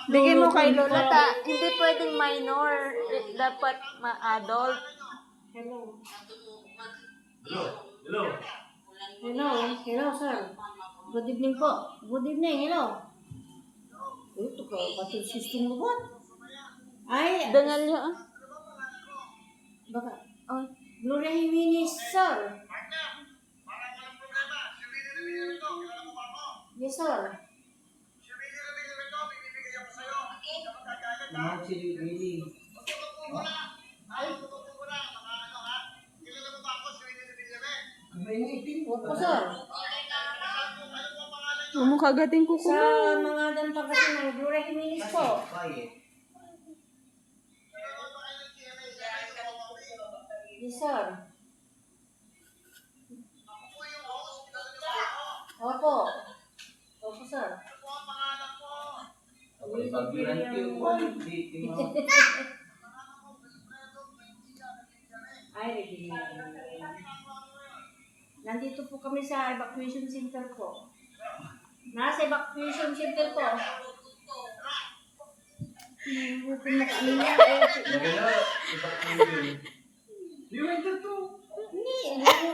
Bigay mo kay Lola. Hindi pwedeng minor. Dapat ma-adult. Hello. Hello. Hello. Hello. Hello, sir. Good evening po. Good evening. Hello. Ito ka, pati system mo ba? Ay, Dangal niyo. baka, oh, Gloria Jimenez, sir. Yes, sir. Naman si Willie. Opo, sir. Mukagating ko Sa mga ganito kasi ng Gloria Jimenez po. Yes, sir. Opo. Opo, sir. Ay, Regina. Nandito po kami sa evacuation center po. Nasa evacuation center po. You went to Hindi.